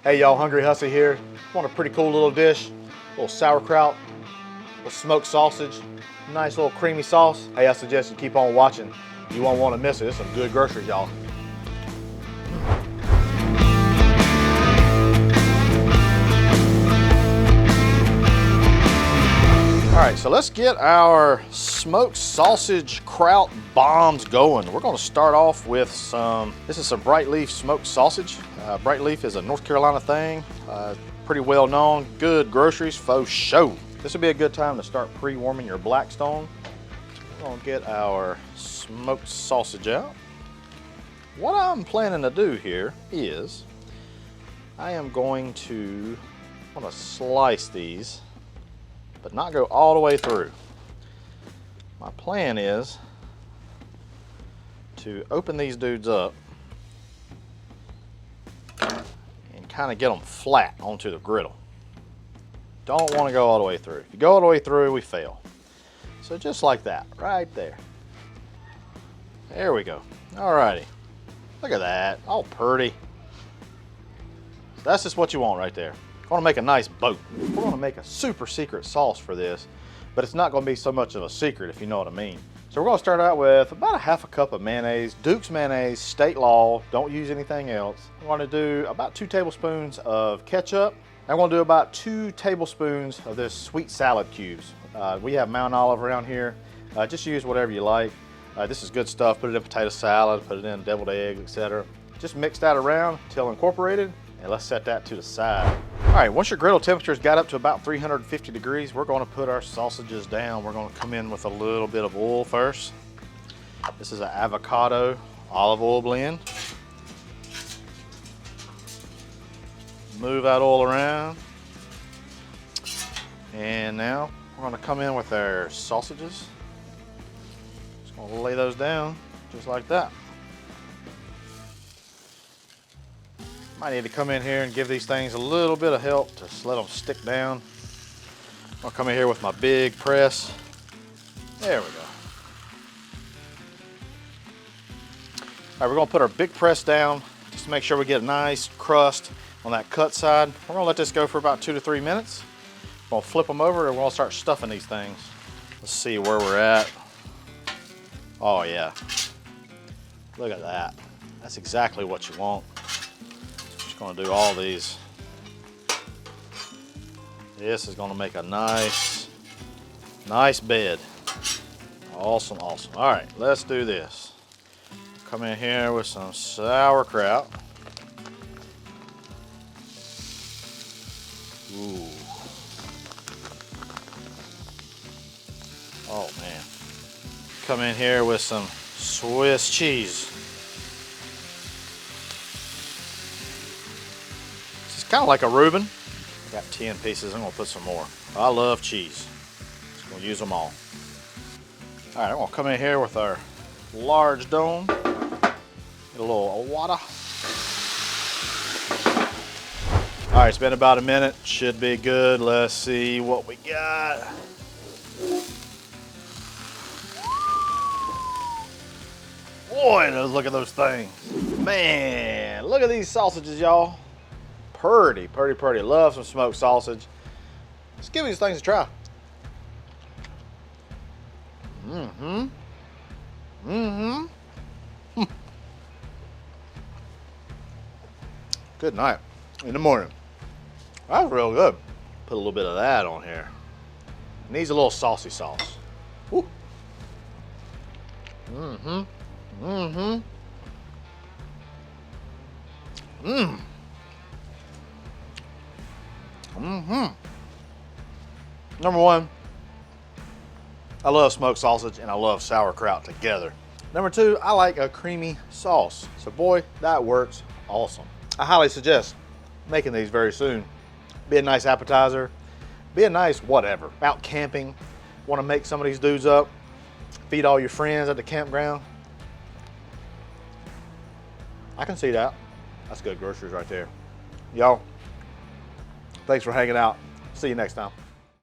Hey y'all, Hungry Hussey here. Want a pretty cool little dish? A little sauerkraut, a little smoked sausage, nice little creamy sauce. Hey, I suggest you keep on watching. You won't want to miss it. It's some good groceries, y'all. All right, so let's get our smoked sausage kraut bombs going. We're gonna start off with this is some Bright Leaf smoked sausage. Bright Leaf is a North Carolina thing, pretty well known, good groceries for show. This would be a good time to start pre-warming your Blackstone. We're gonna get our smoked sausage out. What I'm planning to do here is I am going to slice these, but not go all the way through. My plan is to open these dudes up and kind of get them flat onto the griddle. Don't want to go all the way through. If you go all the way through, we fail. So just like that, right there. There we go. Alrighty. Look at that, all pretty. That's just what you want right there. I want to make a nice boat. We're going to make a super secret sauce for this, but it's not going to be so much of a secret, if you know what I mean. So we're going to start out with about a half a cup of mayonnaise, Duke's mayonnaise, state law, don't use anything else. I'm going to do about 2 tablespoons of ketchup. I'm going to do about 2 tablespoons of this sweet salad cubes. We have Mount Olive around here. Just use whatever you like. This is good stuff. Put it in potato salad, put it in deviled eggs, etc. Just mix that around until incorporated, and let's set that to the side. All right, once your griddle temperature's got up to about 350 degrees, we're gonna put our sausages down. We're gonna come in with a little bit of oil first. This is an avocado olive oil blend. Move that oil around. And now we're gonna come in with our sausages. Just gonna lay those down just like that. Might need to come in here and give these things a little bit of help to just let them stick down. I'll come in here with my big press. There we go. All right, we're gonna put our big press down just to make sure we get a nice crust on that cut side. We're gonna let this go for about 2 to 3 minutes. We're gonna flip them over and we're gonna start stuffing these things. Let's see where we're at. Oh yeah, look at that. That's exactly what you want. Going to do all these. This is going to make a nice bed. Awesome, awesome. All right, let's do this. Come in here with some sauerkraut. Ooh. Oh man. Come in here with some Swiss cheese. Kind of like a Reuben. I got 10 pieces. I'm gonna put some more. I love cheese. Just gonna use them all. All right, I'm gonna come in here with our large dome. Get a little water. All right, it's been about a minute. Should be good. Let's see what we got. Boy, look at those things. Man, look at these sausages, y'all. Pretty, pretty, pretty. Love some smoked sausage. Let's give these things a try. Good night. In the morning. That was real good. Put a little bit of that on here. It needs a little saucy sauce. Woo. Number one, I love smoked sausage and I love sauerkraut together. Number two, I like a creamy sauce. So boy, that works awesome. I highly suggest making these very soon. Be a nice appetizer, be a nice whatever. Out camping, want to make some of these dudes up, feed all your friends at the campground. I can see that. That's good groceries right there. Y'all, thanks for hanging out. See you next time.